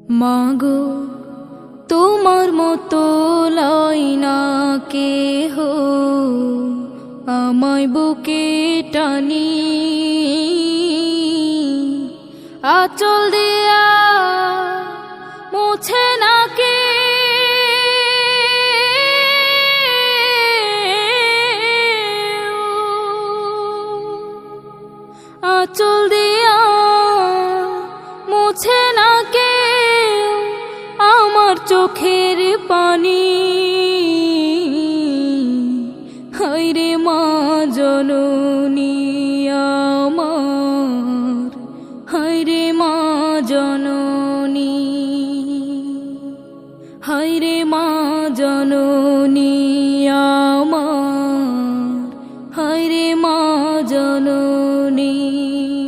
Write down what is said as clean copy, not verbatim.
মাগো তোমার মতো লয় না কেহ আমায় বুকে টানি, আঁচল দিয়া মুছে না কে আঁচল দিয়া মুছে না কে আমার চোখের পানি।